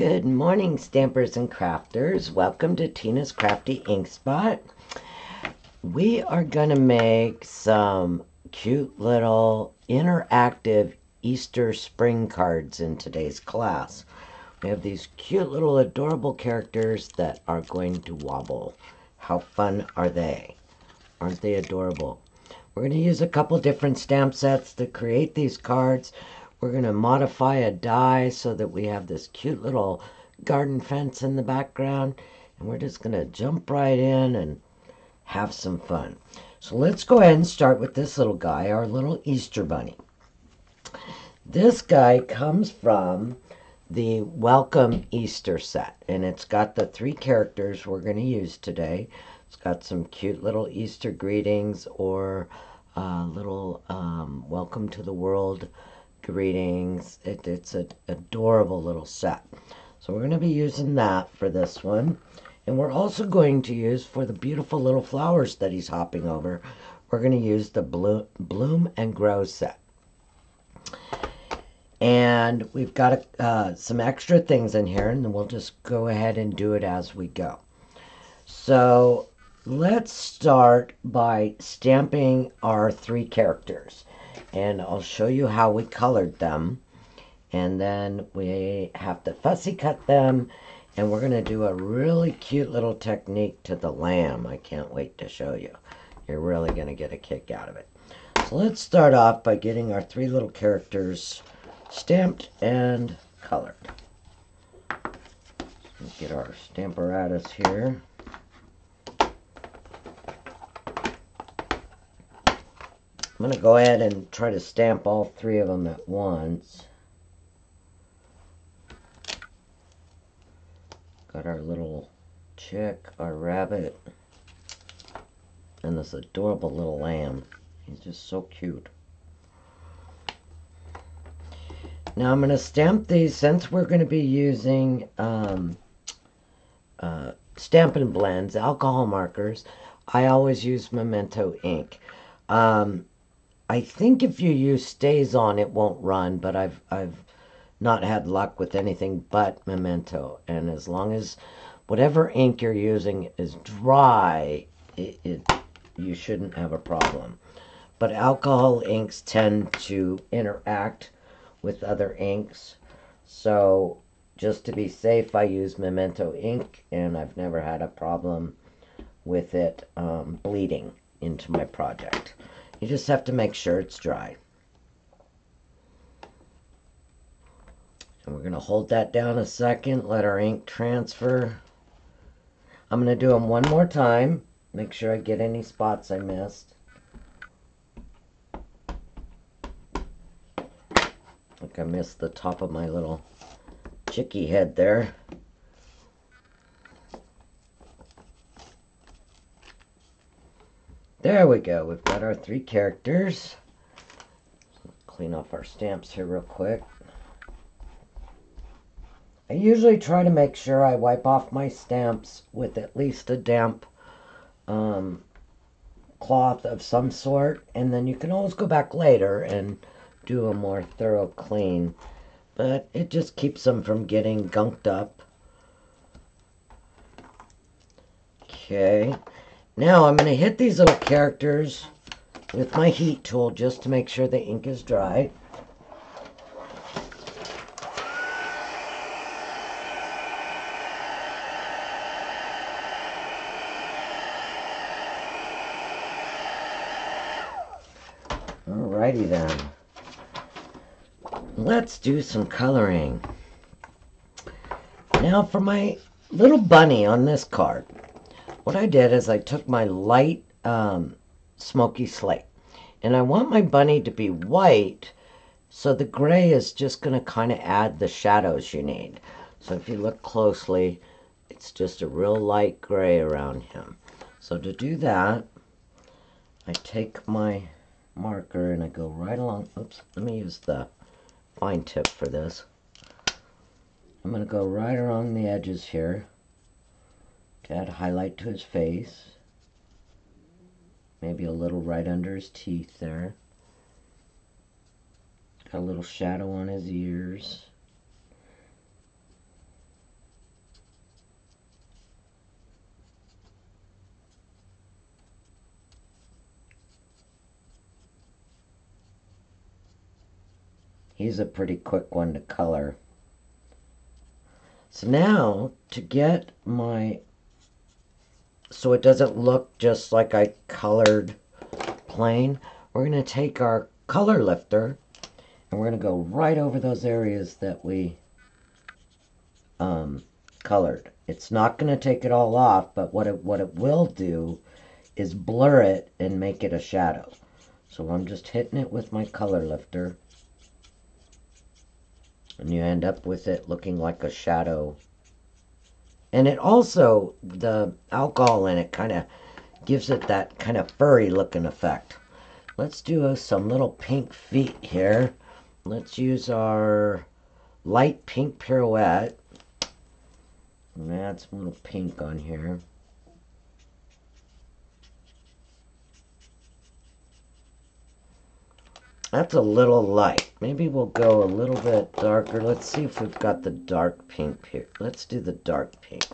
Good morning, stampers and crafters. Welcome to Tina's Crafty Ink Spot. We are going to make some cute little interactive Easter spring cards in today's class. We have these cute little adorable characters that are going to wobble. How fun are they? Aren't they adorable? We're going to use a couple different stamp sets to create these cards. We're going to modify a die so that we have this cute little garden fence in the background. And we're just going to jump right in and have some fun. So let's go ahead and start with this little guy, our little Easter bunny. This guy comes from the Welcome Easter set. And it's got the 3 characters we're going to use today. It's got some cute little Easter greetings or little welcome to the world greetings. It's an adorable little set. So we're going to be using that for this one. And we're also going to use, for the beautiful little flowers that he's hopping over, we're going to use the Bloom and Grow set. And we've got some extra things in here, and then we'll just go ahead and do it as we go. So let's start by stamping our 3 characters. And I'll show you how we colored them. And then we have to fussy cut them. And we're going to do a really cute little technique to the lamb. I can't wait to show you. You're really going to get a kick out of it. So let's start off by getting our 3 little characters stamped and colored. Let's get our stamparatus here. I'm going to go ahead and try to stamp all 3 of them at once. Got our little chick, our rabbit, and this adorable little lamb. He's just so cute. Now I'm going to stamp these, since we're going to be using Stampin' Blends, alcohol markers. I always use Memento ink. I think if you use StazOn, it won't run, but I've not had luck with anything but Memento. And as long as whatever ink you're using is dry, you shouldn't have a problem. But alcohol inks tend to interact with other inks. So just to be safe, I use Memento ink, and I've never had a problem with it bleeding into my project. You just have to make sure it's dry. And we're going to hold that down a second, let our ink transfer. I'm going to do them one more time, make sure I get any spots I missed. Like I missed the top of my little chicky head there. There we go. We've got our 3 characters. Clean off our stamps here real quick. I usually try to make sure I wipe off my stamps with at least a damp cloth of some sort. And then you can always go back later and do a more thorough clean. But it just keeps them from getting gunked up. Okay. Now I'm going to hit these little characters with my heat tool just to make sure the ink is dry. Alrighty then. Let's do some coloring. Now for my little bunny on this card, what I did is I took my light smoky slate, and I want my bunny to be white, so the gray is just going to kind of add the shadows you need. So if you look closely, it's just a real light gray around him. So to do that, I take my marker and I go right along. Oops, let me use the fine tip for this. I'm going to go right around the edges here to add highlight to his face. Maybe a little right under his teeth there. Got a little shadow on his ears. He's a pretty quick one to color. So now, to get so it doesn't look just like I colored plain, we're going to take our color lifter and we're going to go right over those areas that we colored. It's not going to take it all off, but what it will do is blur it and make it a shadow. So I'm just hitting it with my color lifter, and you end up with it looking like a shadow. And it also, the alcohol in it kind of gives it that kind of furry looking effect. Let's do some little pink feet here. Let's use our light pink pirouette and add some little pink on here. That's a little light. Maybe we'll go a little bit darker. Let's see if we've got the dark pink here. Let's do the dark pink.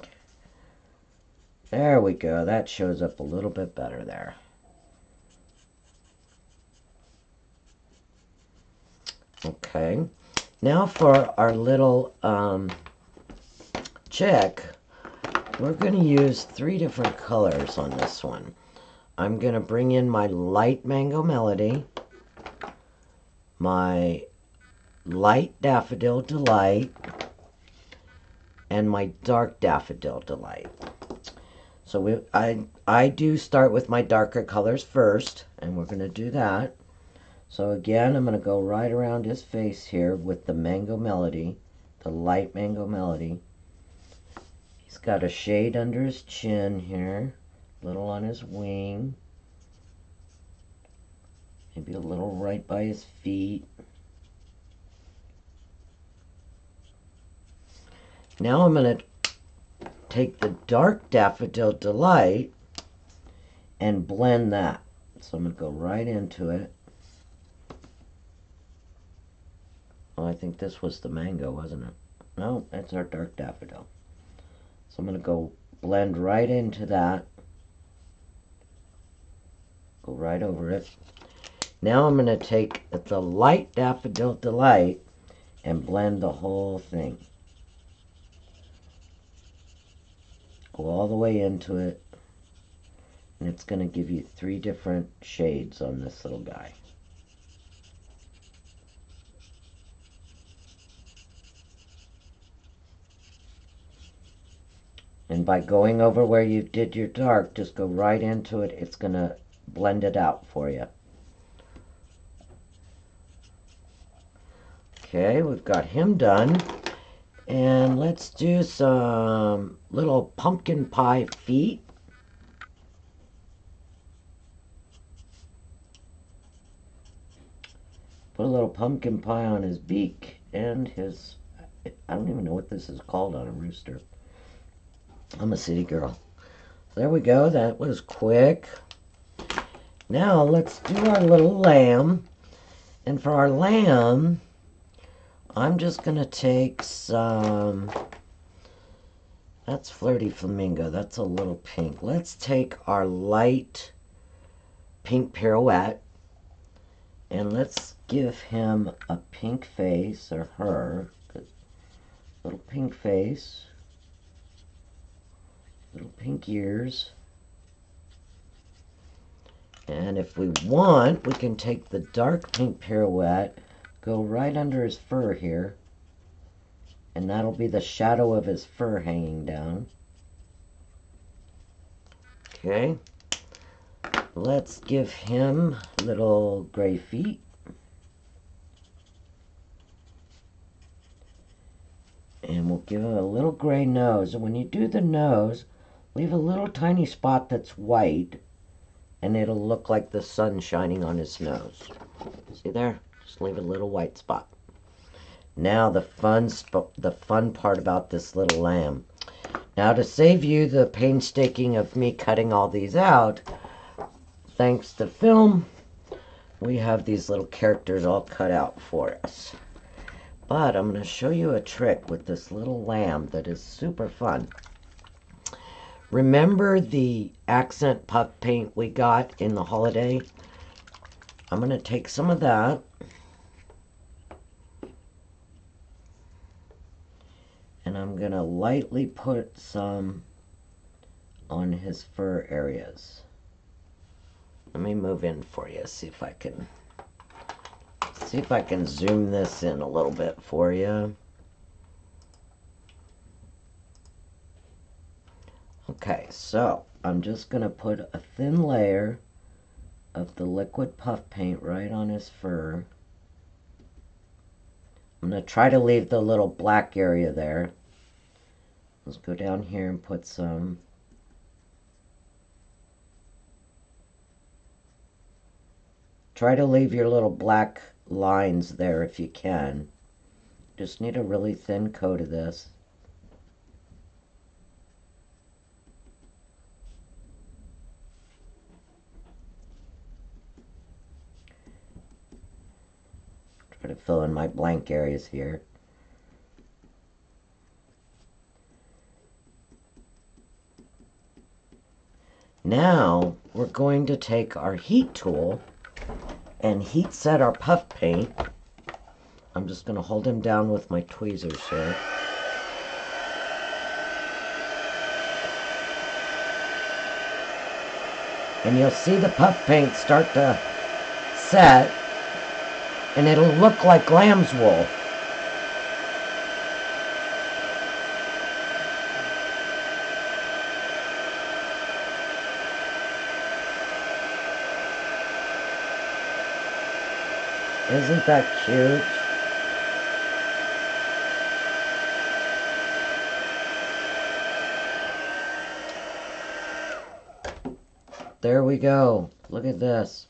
There we go. That shows up a little bit better there. Okay. Now for our little chick, we're going to use 3 different colors on this one. I'm going to bring in my light Mango Melody, my light Daffodil Delight, and my dark Daffodil Delight. So I do start with my darker colors first, and we're going to do that. So again, I'm going to go right around his face here with the Mango Melody, the light Mango Melody. He's got a shade under his chin here, a little on his wing. Maybe a little right by his feet. Now I'm going to take the dark Daffodil Delight and blend that. So I'm going to go right into it. Oh, I think this was the mango, wasn't it? No, that's our dark daffodil. So I'm going to go blend right into that. Go right over it. Now I'm going to take the light Daffodil Delight and blend the whole thing. Go all the way into it. And it's going to give you 3 different shades on this little guy. And by going over where you did your dark, just go right into it. It's going to blend it out for you. Okay, we've got him done. And let's do some little pumpkin pie feet. Put a little pumpkin pie on his beak and his, I don't even know what this is called on a rooster. I'm a city girl. There we go. That was quick. Now let's do our little lamb. And for our lamb, I'm just going to take some, that's Flirty Flamingo. That's a little pink. Let's take our light pink pirouette. And let's give him a pink face, or her. Little pink face. Little pink ears. And if we want, we can take the dark pink pirouette, go right under his fur here, and that'll be the shadow of his fur hanging down. Okay. Let's give him little gray feet. And we'll give him a little gray nose. And when you do the nose, leave a little tiny spot that's white, and it'll look like the sun shining on his nose. See there? Just leave a little white spot. Now the fun part about this little lamb. Now to save you the painstaking of me cutting all these out, thanks to film, we have these little characters all cut out for us. But I'm going to show you a trick with this little lamb that is super fun. Remember the accent puff paint we got in the holiday? I'm going to take some of that. And I'm going to lightly put some on his fur areas. Let me move in for you, see if I can zoom this in a little bit for you. Okay, so I'm just going to put a thin layer of the liquid puff paint right on his fur. I'm going to try to leave the little black area there. Let's go down here and put some. Try to leave your little black lines there if you can. Just need a really thin coat of this. Try to fill in my blank areas here. Now we're going to take our heat tool and heat set our puff paint. I'm just going to hold him down with my tweezers here. And you'll see the puff paint start to set, and it'll look like lamb's wool. Isn't that cute? There we go. Look at this.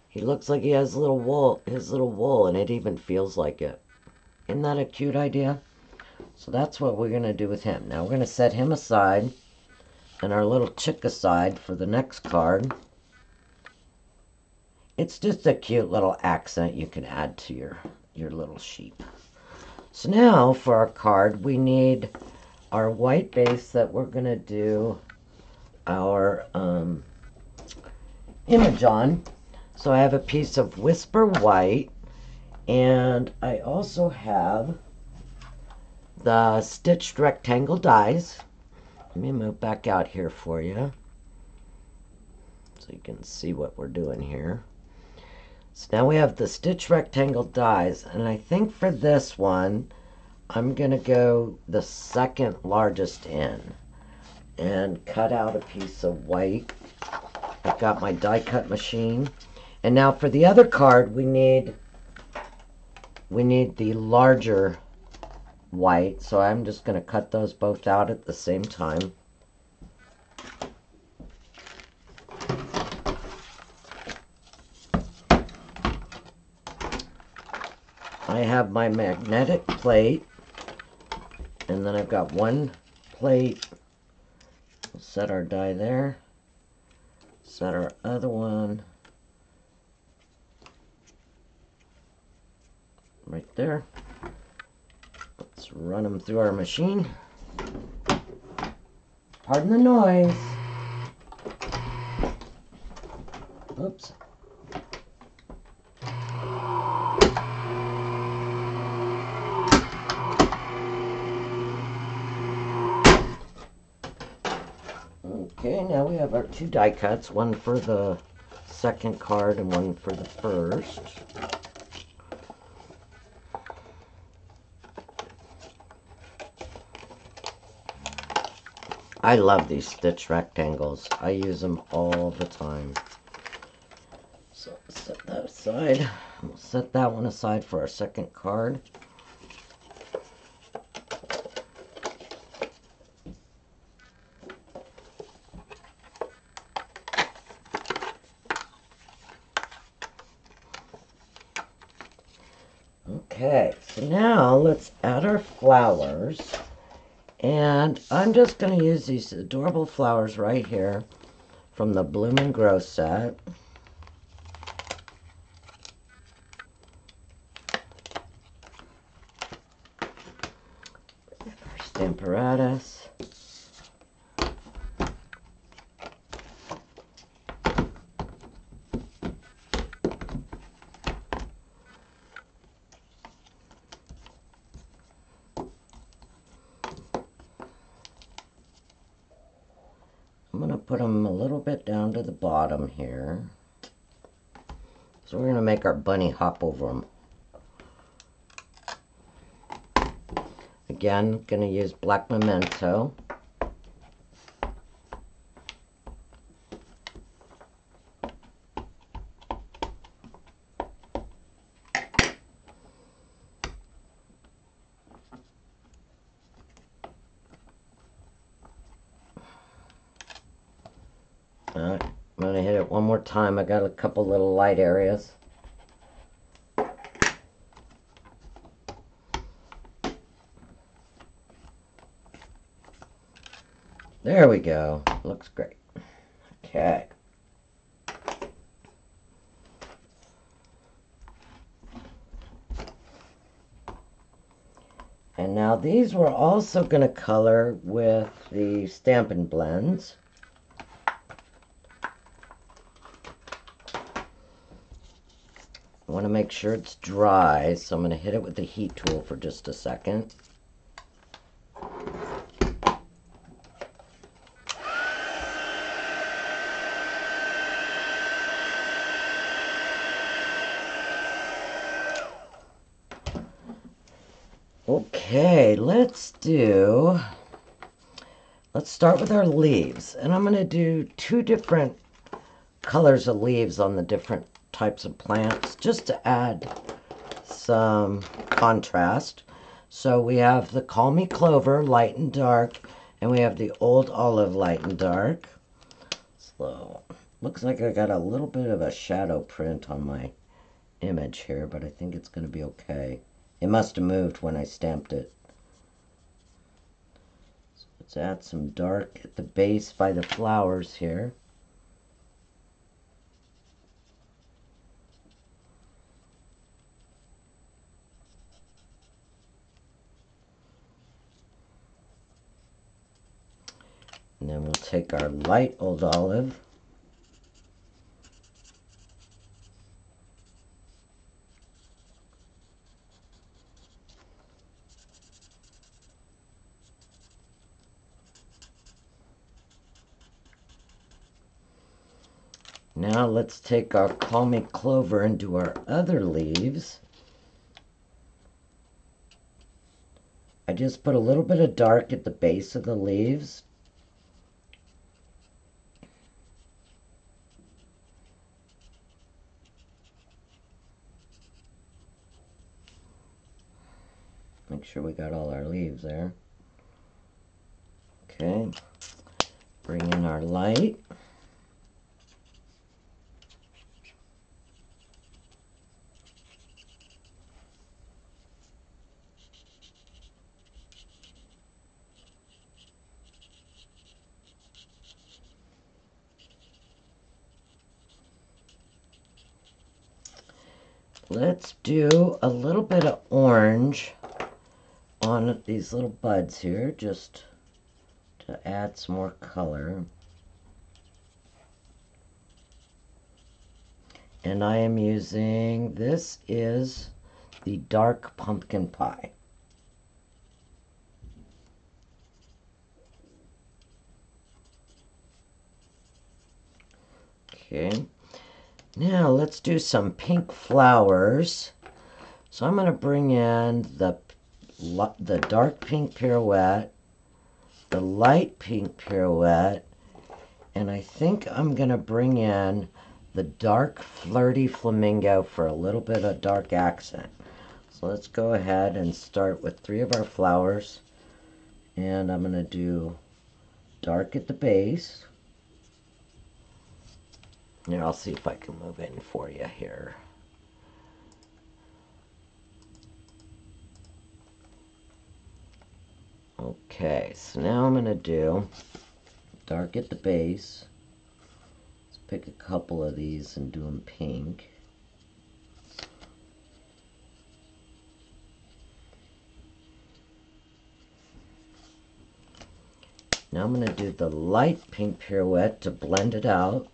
He looks like he has little wool, his little wool, and it even feels like it. Isn't that a cute idea? So that's what we're going to do with him. Now we're going to set him aside and our little chick aside for the next card. It's just a cute little accent you can add to your little sheep. So now for our card, we need our white base that we're going to do our image on. So I have a piece of Whisper White, and I also have the stitched rectangle dies. Let me move back out here for you so you can see what we're doing here. So now we have the stitched rectangle dies, and I think for this one I'm gonna go the second largest in and cut out a piece of white. I've got my die cut machine. And now for the other card, we need the larger white. So I'm just going to cut those both out at the same time. I have my magnetic plate, and then I've got one plate. We'll set our die there. Set our other one right there. Let's run them through our machine. Pardon the noise. Oops. Okay, now we have our two die cuts, one for the second card and one for the first. I love these stitch rectangles. I use them all the time. So set that aside. We'll set that one aside for our second card. Okay, so now let's add our flowers. And I'm just going to use these adorable flowers right here from the Bloom and Grow set. Our Stamparatus. put them a little bit down to the bottom here. So we're going to make our bunny hop over them. Again, going to use black memento. Alright, I'm going to hit it one more time. I got a couple little light areas. There we go. Looks great. Okay. And now these we're also going to color with the Stampin' Blends. I want to make sure it's dry, so I'm going to hit it with the heat tool for just a second. Okay, let's start with our leaves. And I'm going to do 2 different colors of leaves on the different types of plants just to add some contrast. So we have the Call Me Clover, light and dark, and we have the Old Olive, light and dark. So, looks like I got a little bit of a shadow print on my image here, but I think it's going to be okay. It must have moved when I stamped it. So let's add some dark at the base by the flowers here. And then we'll take our light Old Olive. Now let's take our Call Me Clover and do our other leaves. I just put a little bit of dark at the base of the leaves. Make sure we got all our leaves there. Okay, bring in our light. Let's do a little bit of orange on these little buds here, just to add some more color. And I am using, this is the dark pumpkin pie. Okay, now let's do some pink flowers. So I'm going to bring in the dark pink pirouette, the light pink pirouette, and I think I'm going to bring in the dark flirty flamingo for a little bit of dark accent. So let's go ahead and start with 3 of our flowers, and I'm going to do dark at the base. Here, I'll see if I can move in for you here. Okay, so now I'm going to do dark at the base. Let's pick a couple of these and do them pink. Now I'm going to do the light pink pirouette to blend it out.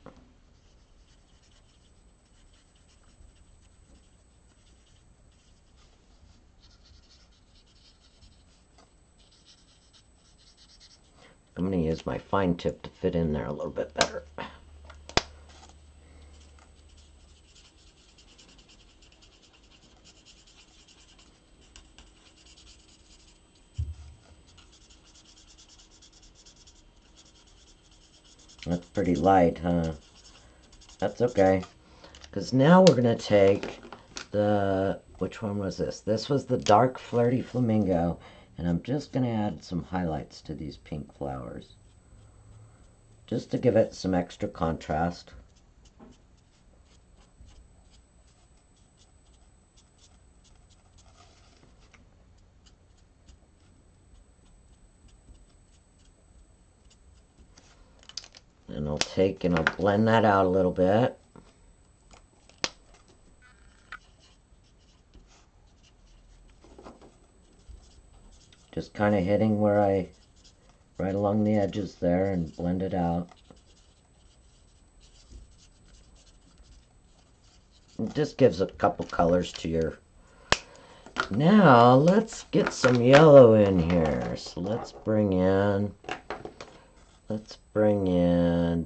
I'm going to use my fine tip to fit in there a little bit better. That's pretty light, huh? That's okay. Because now we're going to take the, which one was this? This was the dark flirty flamingo. And I'm just going to add some highlights to these pink flowers, just to give it some extra contrast. And I'll take and I'll blend that out a little bit. Just kind of hitting where right along the edges there and blend it out. It just gives a couple colors to your... Now, let's get some yellow in here. So let's bring in,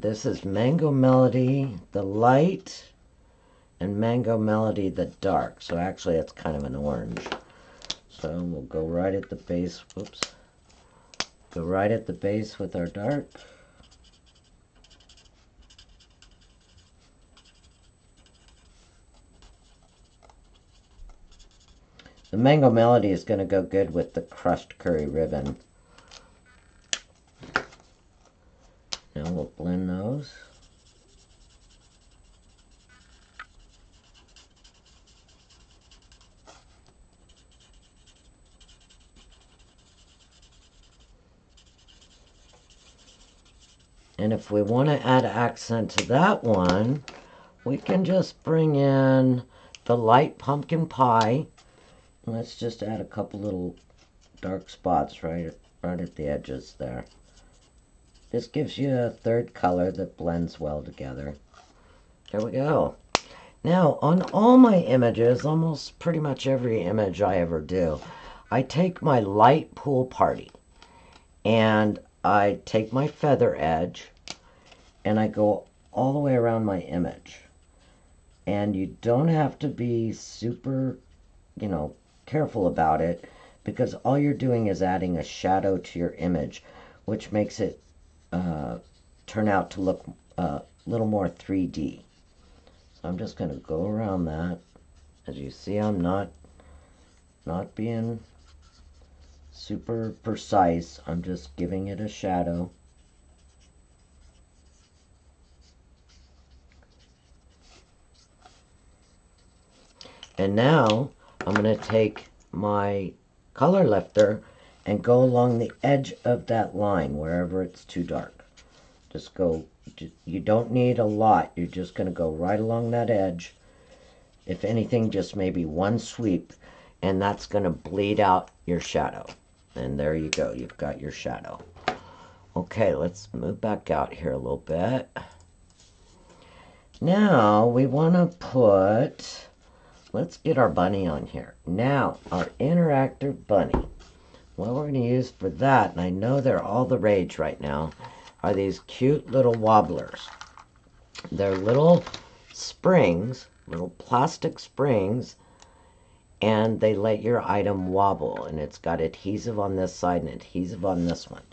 this is Mango Melody, the light, and Mango Melody, the dark. So actually it's kind of an orange. So we'll go right at the base, whoops. Go right at the base with our dark. The Mango Melody is going to go good with the crushed curry ribbon. Now we'll blend those. And if we want to add accent to that one, we can just bring in the light pumpkin pie. Let's just add a couple little dark spots right at the edges there. This gives you a third color that blends well together. There we go. Now, on all my images, almost pretty much every image I ever do, I take my light pool party and I take my feather edge and I go all the way around my image. And you don't have to be super, careful about it, because all you're doing is adding a shadow to your image, which makes it turn out to look a little more 3D. So I'm just going to go around that. As you see, I'm not being super precise. I'm just giving it a shadow. And now I'm going to take my color lifter and go along the edge of that line wherever it's too dark. Just go, you don't need a lot. You're just going to go right along that edge. If anything, just maybe one sweep, and that's going to bleed out your shadow. And there you go. You've got your shadow. Okay, let's move back out here a little bit. Now we want to put... Let's get our bunny on here. Now, our interactive bunny. What we're going to use for that, and I know they're all the rage right now, are these cute little wobblers. They're little springs, little plastic springs, and they let your item wobble. And it's got adhesive on this side and adhesive on this one.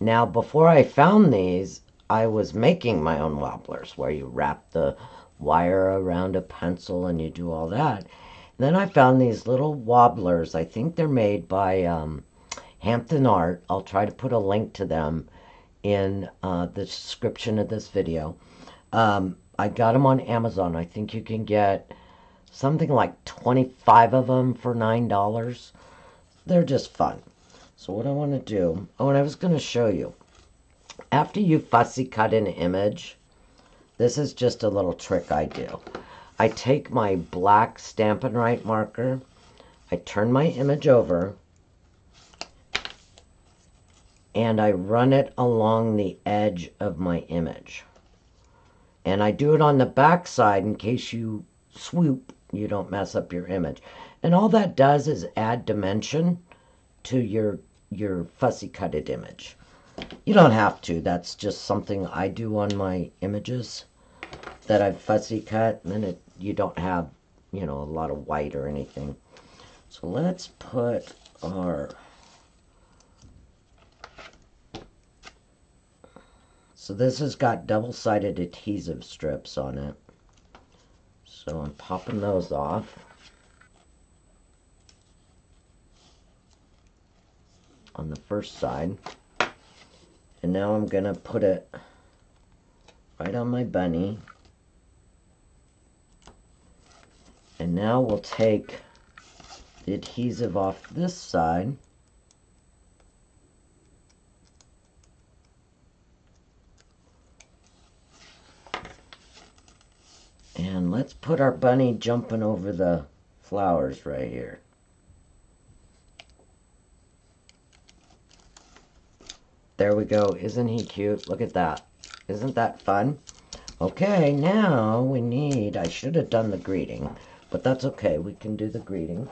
Now, before I found these, I was making my own wobblers, where you wrap the wire around a pencil and you do all that. And then I found these little wobblers. I think they're made by Hampton Art. I'll try to put a link to them in the description of this video. I got them on Amazon. I think you can get something like 25 of them for $9. They're just fun. So what I want to do, and I was going to show you, after you fussy cut an image, this is just a little trick I do. I take my black Stampin' Right marker, I turn my image over, and I run it along the edge of my image. And I do it on the back side in case you swoop, you don't mess up your image. And all that does is add dimension to your fussy cutted image. You don't have to. That's just something I do on my images that I've fussy cut, and then you don't have, you know, a lot of white or anything. So let's put our... So this has got double-sided adhesive strips on it. So I'm popping those off. On the first side. And now I'm going to put it right on my bunny. And now we'll take the adhesive off this side. And let's put our bunny jumping over the flowers right here. There we go. Isn't he cute? Look at that. Isn't that fun? Okay, now we need... I should have done the greeting, but that's okay. We can do the greeting.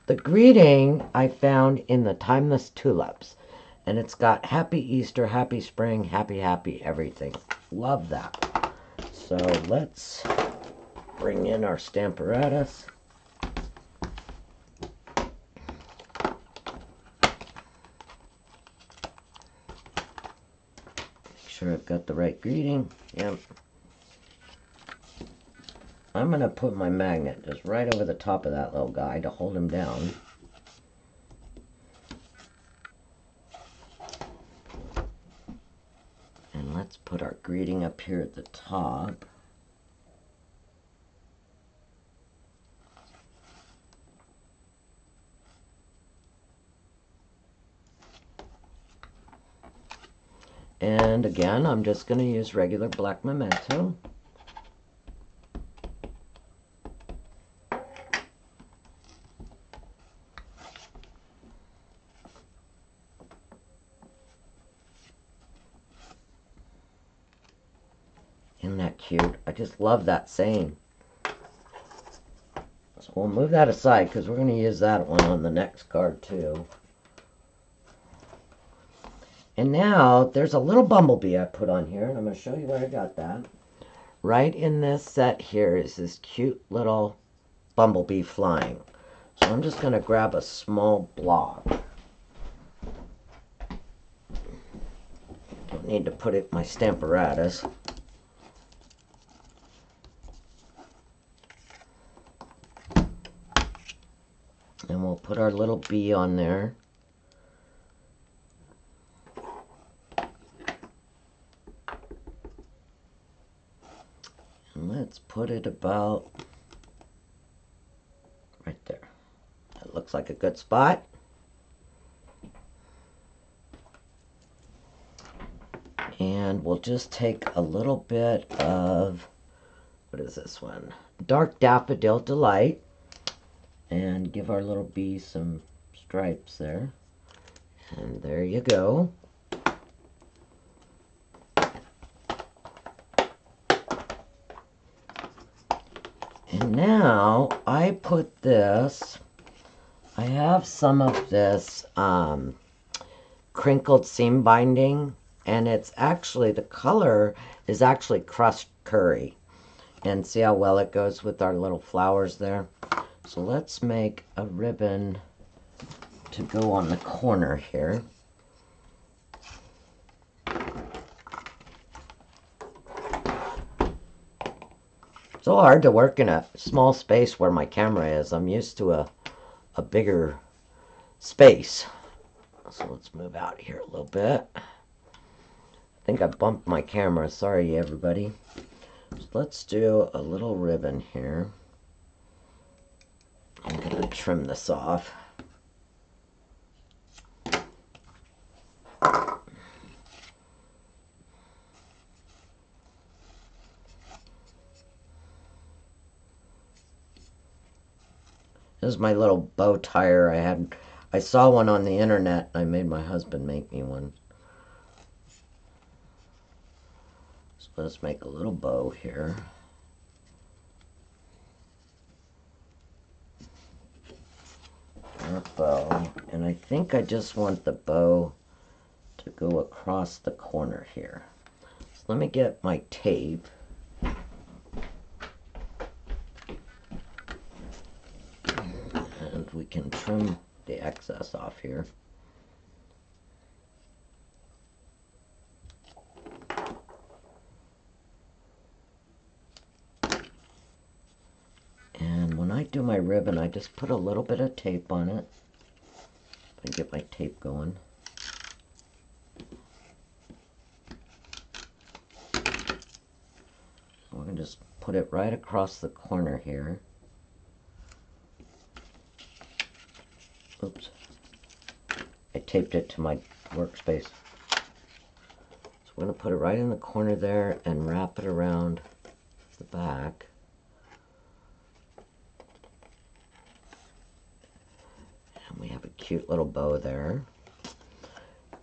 The greeting I found in the Timeless Tulips. And it's got Happy Easter, Happy Spring, Happy, Happy Everything. Love that. So let's bring in our Stamparatus. Sure I've got the right greeting. Yep. I'm going to put my magnet just right over the top of that little guy to hold him down. And let's put our greeting up here at the top. And again, I'm just going to use regular black memento. Isn't that cute? I just love that saying. So we'll move that aside because we're going to use that one on the next card too. And now, there's a little bumblebee I put on here, and I'm going to show you where I got that. Right in this set here is this cute little bumblebee flying. So I'm just going to grab a small block. Don't need to put it in my Stamparatus. And we'll put our little bee on there. And let's put it about right there. That looks like a good spot. And we'll just take a little bit of, what is this one? Dark Daffodil Delight. And give our little bee some stripes there. And there you go. And now I put this, I have some of this crinkled seam binding, and it's actually, the color is actually crushed curry. And see how well it goes with our little flowers there? So let's make a ribbon to go on the corner here. So hard to work in a small space where my camera is. I'm used to a bigger space. So let's move out here a little bit. I think I bumped my camera. Sorry, everybody. So let's do a little ribbon here. I'm going to trim this off. This is my little bow tire I saw one on the internet and I made my husband make me one. So let's make a little bow here. Our bow. And I think I just want the bow to go across the corner here. So let me get my tape. And we can trim the excess off here. And when I do my ribbon, I just put a little bit of tape on it. If I get my tape going. We're going to just put it right across the corner here. Oops. I taped it to my workspace. So we're going to put it right in the corner there and wrap it around the back. And we have a cute little bow there.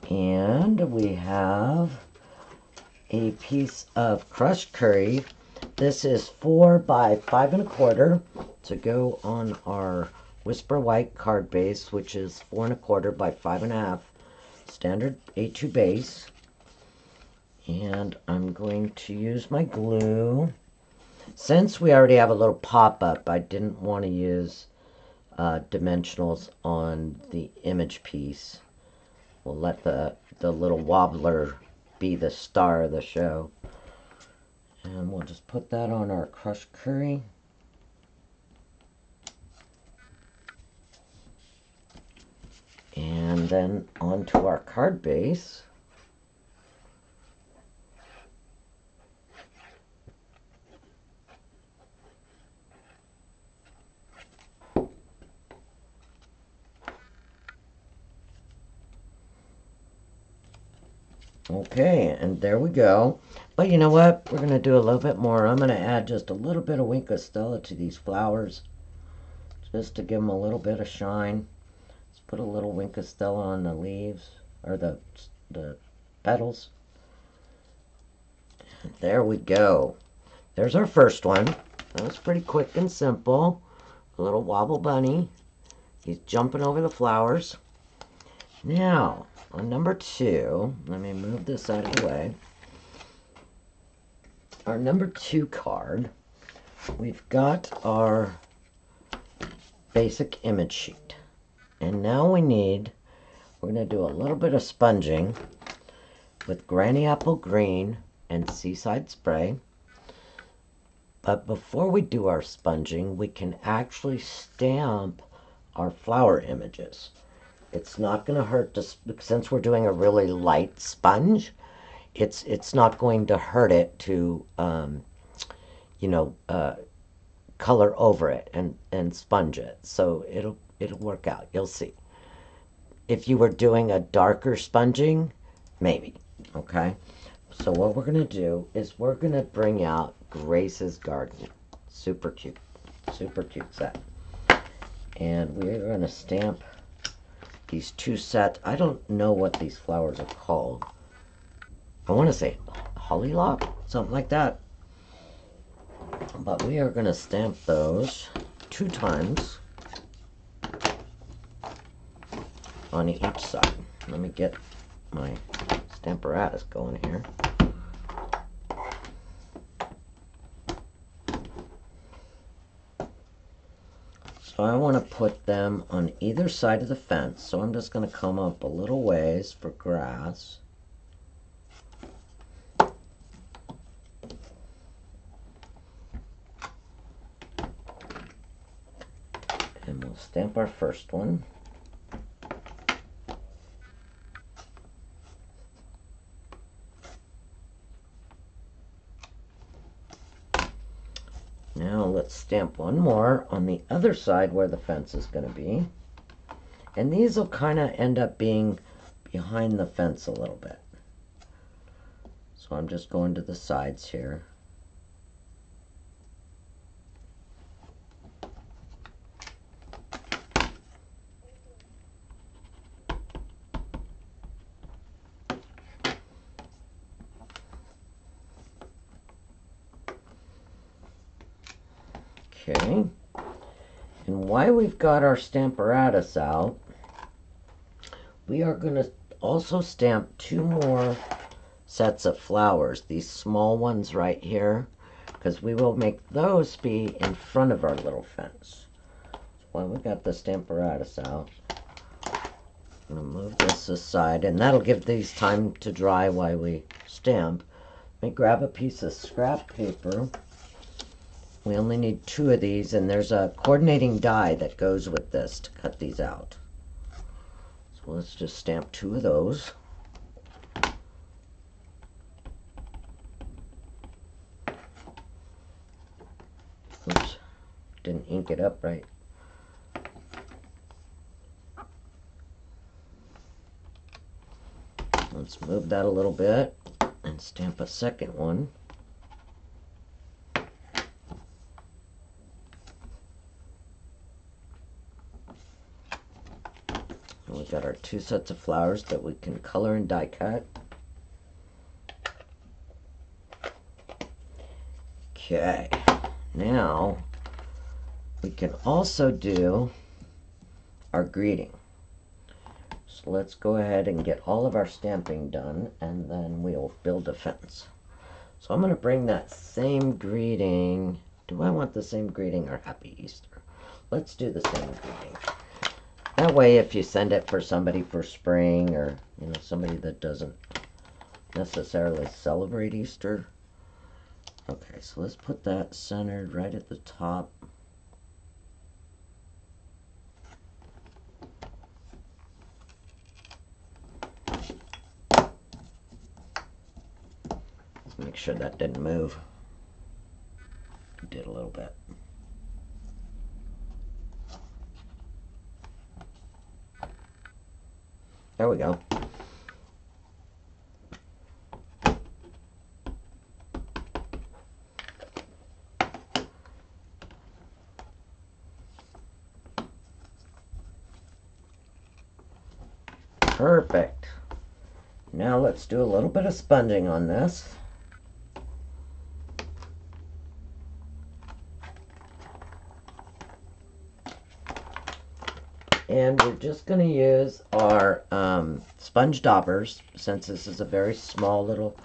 And we have a piece of crushed curry. This is 4 by 5 1/4 to go on our Whisper White card base, which is 4 1/4 by 5 1/2 standard A2 base. And I'm going to use my glue. Since we already have a little pop-up, I didn't want to use dimensionals on the image piece. We'll let the little wobbler be the star of the show. And we'll just put that on our crushed curry. And then onto our card base. Okay, and there we go. But you know what? We're going to do a little bit more. I'm going to add just a little bit of Wink of Stella to these flowers, just to give them a little bit of shine. Let's put a little Wink of Stella on the leaves, or the petals. And there we go. There's our first one. That was pretty quick and simple. A little Wobble bunny. He's jumping over the flowers. Now, on number 2, let me move this out of the way. Our number 2 card, we've got our basic image sheet. And now we're going to do a little bit of sponging with Granny Apple Green and Seaside Spray. But before we do our sponging, we can actually stamp our flower images. It's not going to hurt to, since we're doing a really light sponge, it's not going to hurt it to, color over it and sponge it. So it'll work out. You'll see. If you were doing a darker sponging, maybe. Okay. So what we're going to do is we're going to bring out Grace's Garden. Super cute set. And we're going to stamp these 2 sets. I don't know what these flowers are called. I want to say hollylock, something like that. But we are going to stamp those 2 times on each side. Let me get my stamparatus going here. So I want to put them on either side of the fence. So I'm just going to come up a little ways for grass. And we'll stamp our first one. Now let's stamp one more on the other side where the fence is going to be. And these will kind of end up being behind the fence a little bit. So I'm just going to the sides here. Okay, and while we've got our stamparatus out, we are going to also stamp 2 more sets of flowers, these small ones right here, because we will make those be in front of our little fence. So while we got the stamparatus out, I'm going to move this aside, and that'll give these time to dry while we stamp. Let me grab a piece of scrap paper. We only need 2 of these, and there's a coordinating die that goes with this to cut these out. So let's just stamp 2 of those. Oops, didn't ink it up right. Let's move that a little bit and stamp a second one. And we've got our 2 sets of flowers that we can color and die cut. Okay, now we can also do our greeting. So let's go ahead and get all of our stamping done, and then we'll build a fence. So I'm going to bring that same greeting. Do I want the same greeting or Happy Easter? Let's do the same greeting. That way, if you send it for somebody for spring, or somebody that doesn't necessarily celebrate Easter. Okay, so let's put that centered right at the top. Make sure that didn't move. It did a little bit. There we go. Perfect. Now let's do a little bit of sponging on this. And we're just going to use our sponge daubers, since this is a very small little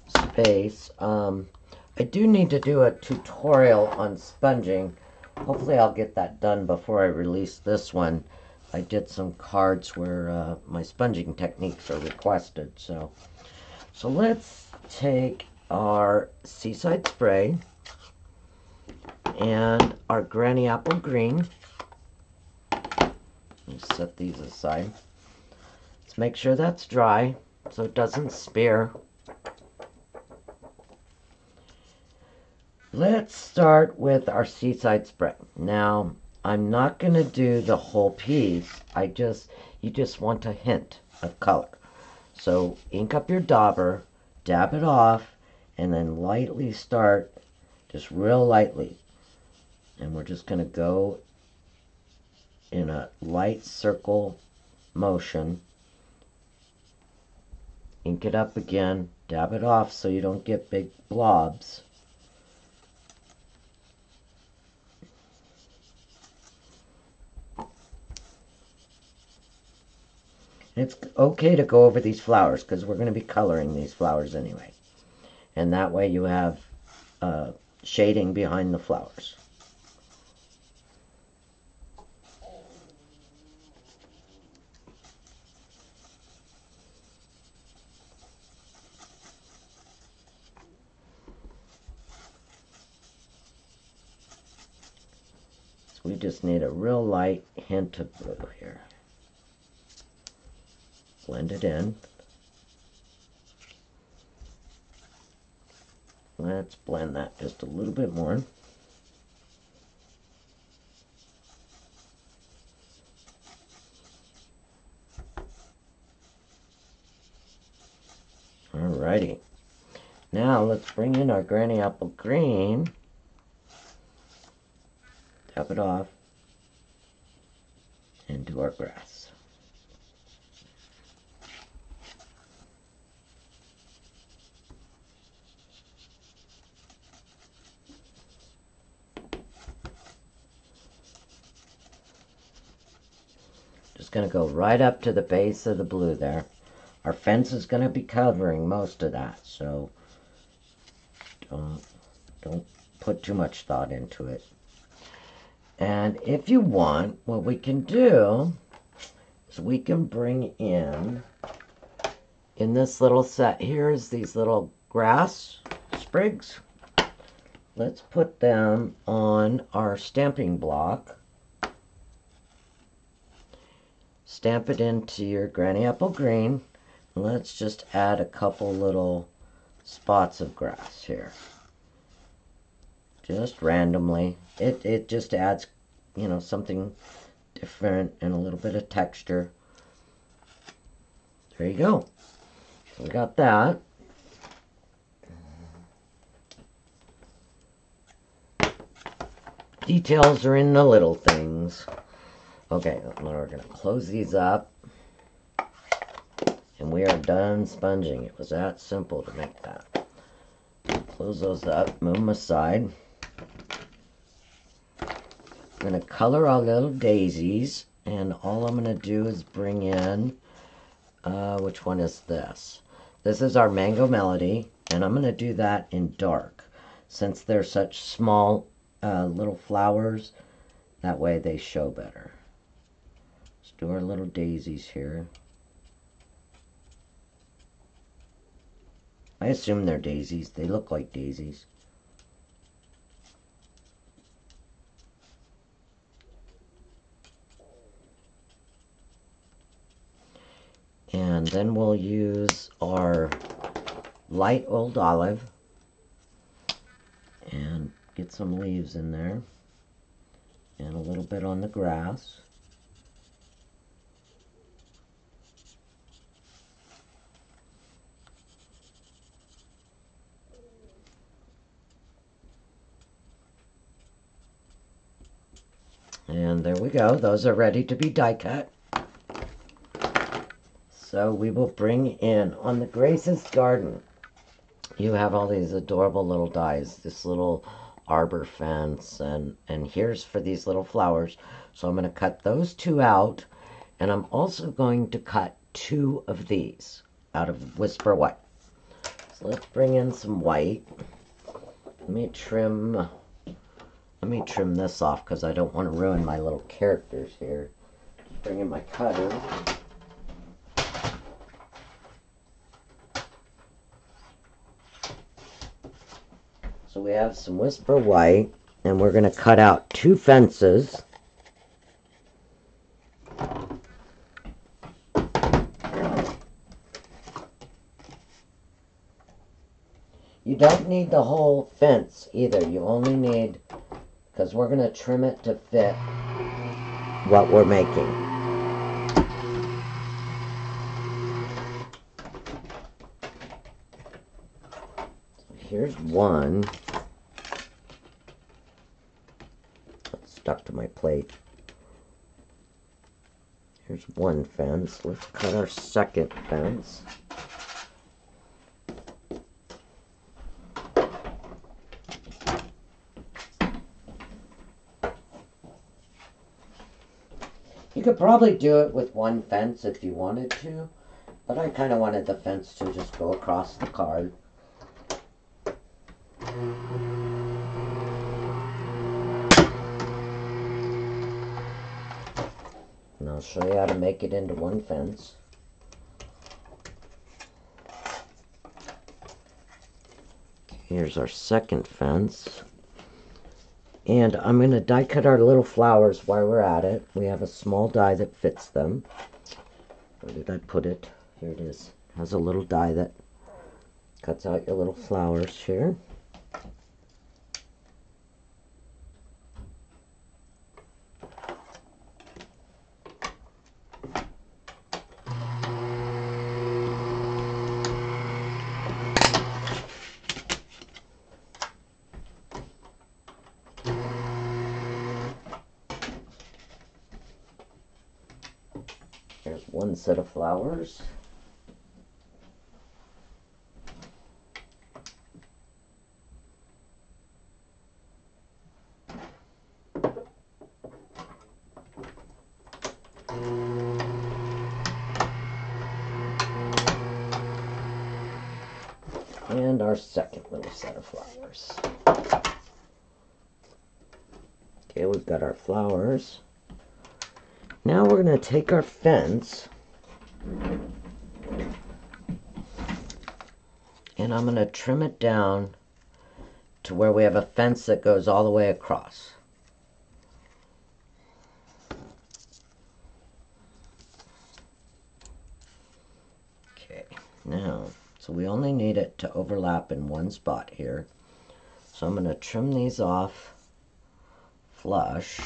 space. I do need to do a tutorial on sponging. Hopefully I'll get that done before I release this one. I did some cards where my sponging techniques are requested. So let's take our Seaside Spray and our Granny Apple Green. Let's set these aside. Let's make sure that's dry so it doesn't spear. Let's start with our Seaside Spray. Now, I'm not going to do the whole piece. You just want a hint of color. So ink up your dauber, dab it off, and then lightly start, just real lightly. And we're just going to go in a light circle motion. Ink it up again, dab it off so you don't get big blobs. It's okay to go over these flowers because we're going to be coloring these flowers anyway. And that way you have shading behind the flowers. So we just need a real light hint of blue here. Blend it in. Let's blend that just a little bit more. Alrighty. Now let's bring in our Granny Apple Green. Tap it off. And do our grass. Just going to go right up to the base of the blue there. Our fence is going to be covering most of that, so don't put too much thought into it. And if you want, what we can do is we can bring in this little set, here's these little grass sprigs. Let's put them on our stamping block. Stamp it into your granny apple green. And let's just add a couple little spots of grass here. Just randomly. It just adds, you know, something different and a little bit of texture. There you go. So we got that. Details are in the little things. Okay, we're going to close these up. And we are done sponging. It was that simple to make that. Close those up, move them aside. I'm going to color our little daisies. And all I'm going to do is bring in, which one is this? This is our Mango Melody. And I'm going to do that in dark. Since they're such small little flowers, that way they show better. Let's do our little daisies here. I assume they're daisies. They look like daisies. And then we'll use our light old olive and get some leaves in there and a little bit on the grass. And there we go. Those are ready to be die cut. So we will bring in, on the Grace's Garden, you have all these adorable little dies, this little arbor fence, and here's for these little flowers. So I'm going to cut those two out, and I'm also going to cut two of these out of Whisper White. So let's bring in some white. Let me trim this off because I don't want to ruin my little characters here. Bring in my cutter. So we have some Whisper White, and we're going to cut out two fences. You don't need the whole fence either. You only need, because we're going to trim it to fit what we're making. Here's one. It's stuck to my plate. Here's one fence. Let's cut our second fence. You could probably do it with one fence if you wanted to, but I kind of wanted the fence to just go across the card. And I'll show you how to make it into one fence. Here's our second fence. And I'm going to die cut our little flowers while we're at it. We have a small die that fits them. Where did I put it? Here it is. It has a little die that cuts out your little flowers here. There's one set of flowers. And our second little set of flowers. Okay, we've got our flowers. Now we're going to take our fence and I'm going to trim it down to where we have a fence that goes all the way across. Okay, now, so we only need it to overlap in one spot here. So I'm going to trim these off flush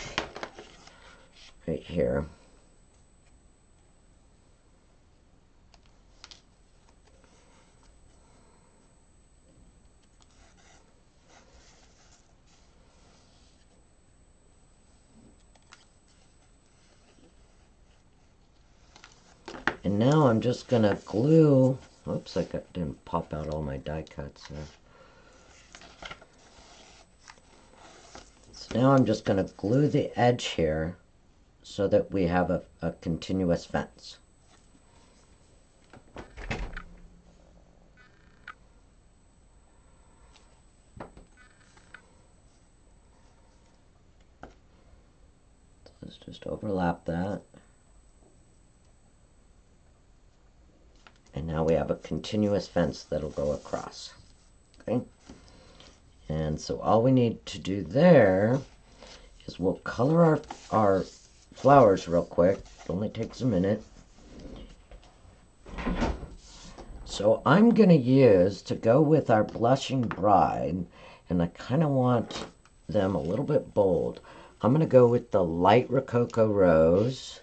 right here. And now I'm just going to glue, oops, didn't pop out all my die cuts there. So now I'm just going to glue the edge here so that we have a continuous fence. So let's just overlap that. And now we have a continuous fence that'll go across. Okay? And so all we need to do there is we'll color our flowers real quick. It only takes a minute. So I'm going to use, to go with our Blushing Bride, and I kind of want them a little bit bold, I'm going to go with the light Rococo Rose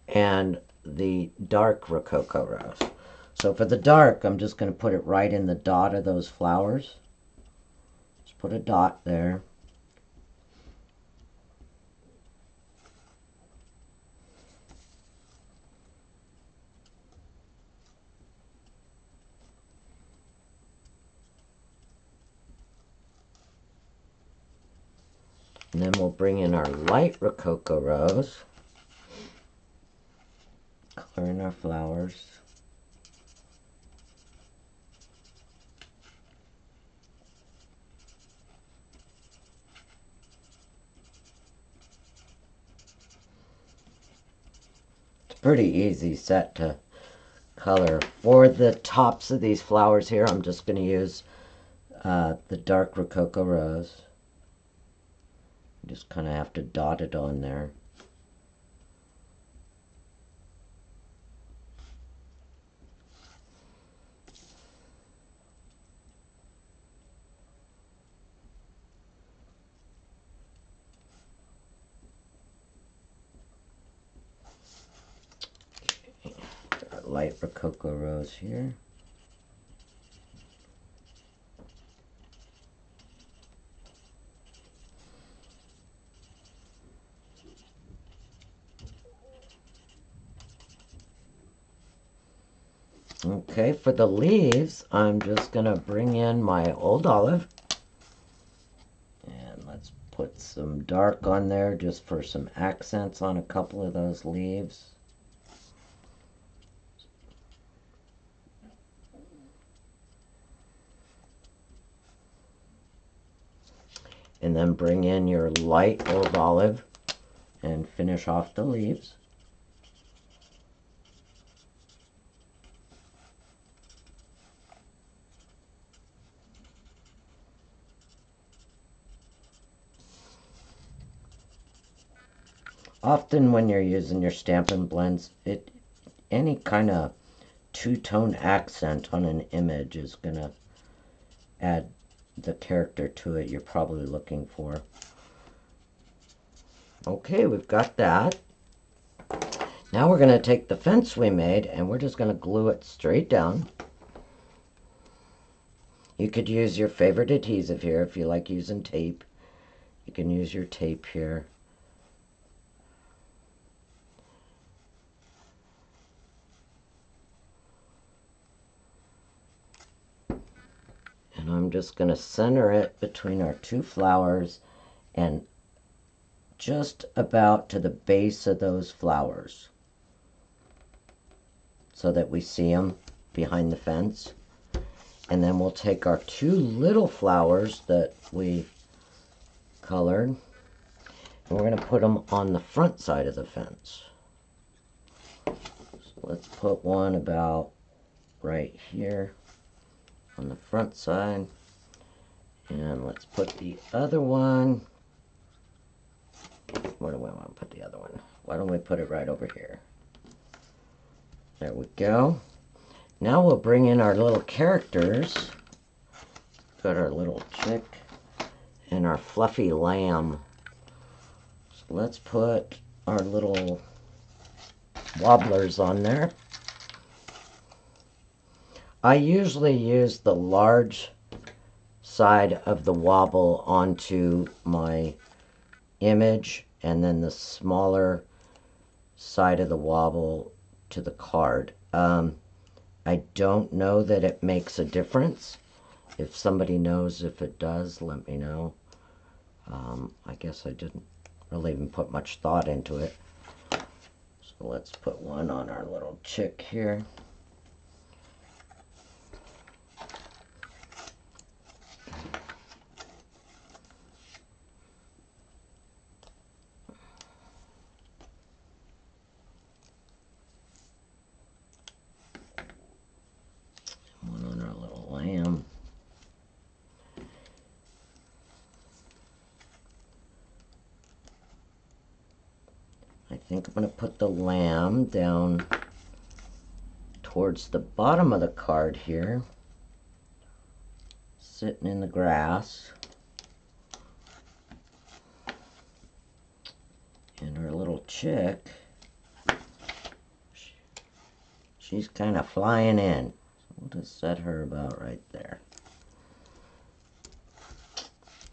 and the dark Rococo Rose. So for the dark, I'm just going to put it right in the dot of those flowers. Just put a dot there. And then we'll bring in our light Rococo Rose. Color in our flowers. It's a pretty easy set to color. For the tops of these flowers here, I'm just going to use the dark Rococo Rose. Just kind of have to dot it on there. Okay. Got light Rococo Rose here. Okay, for the leaves, I'm just going to bring in my Old Olive. And let's put some dark on there just for some accents on a couple of those leaves. And then bring in your light Old Olive and finish off the leaves. Often when you're using your Stampin' Blends, any kind of two-tone accent on an image is going to add the character to it you're probably looking for. Okay, we've got that. Now we're going to take the fence we made and we're just going to glue it straight down. You could use your favorite adhesive here if you like using tape. You can use your tape here. And I'm just going to center it between our two flowers and just about to the base of those flowers so that we see them behind the fence. And then we'll take our 2 little flowers that we colored, and we're going to put them on the front side of the fence. So let's put one about right here on the front side, and let's put the other one, where do we want to put the other one? Why don't we put it right over here? There we go. Now we'll bring in our little characters. Got our little chick and our fluffy lamb. So let's put our little wobblers on there. I usually use the large side of the wobble onto my image and then the smaller side of the wobble to the card. I don't know that it makes a difference. If somebody knows if it does, let me know. I guess I didn't really even put much thought into it. So let's put one on our little chick here. One on our little lamb. I think I'm going to put the lamb down towards the bottom of the card here, sitting in the grass. And our little chick, she's kind of flying in. We'll just set her about right there.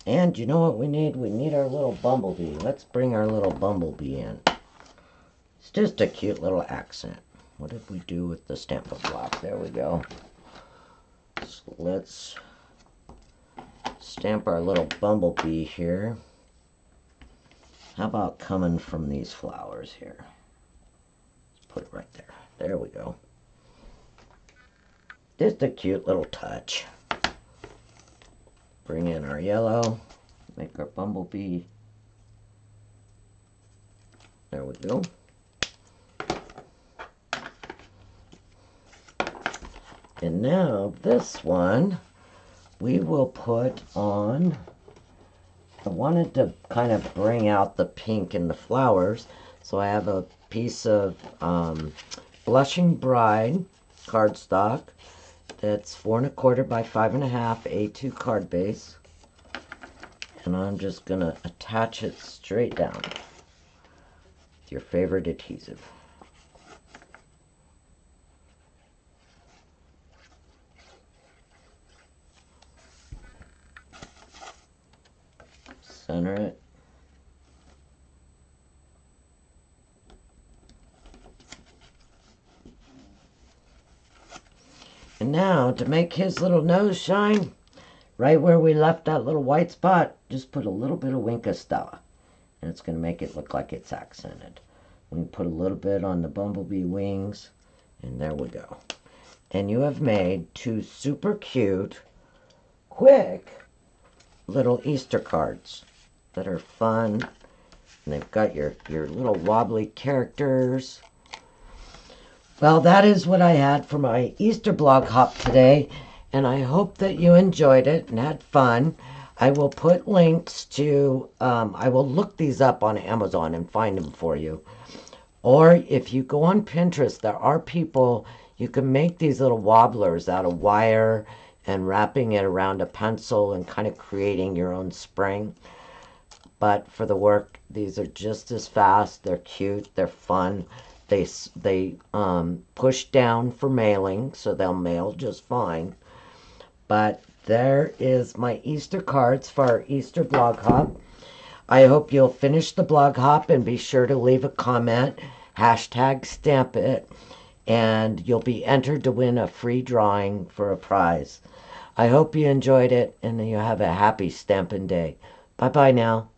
And you know what we need? We need our little bumblebee. Let's bring our little bumblebee in. It's just a cute little accent. What did we do with the Stamp a Block? There we go. So let's stamp our little bumblebee here. How about coming from these flowers here? Let's put it right there. There we go. Just a cute little touch. Bring in our yellow. Make our bumblebee. There we go. And now this one we will put on. I wanted to kind of bring out the pink in the flowers, so I have a piece of Blushing Bride cardstock that's 4 1/4 by 5 1/2 A2 card base, and I'm just gonna attach it straight down with your favorite adhesive. Center it. And now, to make his little nose shine, right where we left that little white spot, just put a little bit of Wink of Stella. And it's going to make it look like it's accented. We can put a little bit on the bumblebee wings, and there we go. And you have made 2 super cute, quick little Easter cards that are fun. And they've got your little wobbly characters. Well, that is what I had for my Easter blog hop today, and I hope that you enjoyed it and had fun. I will put links to, I will look these up on Amazon and find them for you. Or if you go on Pinterest, there are people, you can make these little wobblers out of wire and wrapping it around a pencil and kind of creating your own spring. But for the work, these are just as fast, they're cute, they're fun. They push down for mailing, so they'll mail just fine. But there is my Easter cards for our Easter blog hop. I hope you'll finish the blog hop and be sure to leave a comment, hashtag stamp it, and you'll be entered to win a free drawing for a prize. I hope you enjoyed it and you have a happy stamping day. Bye-bye now.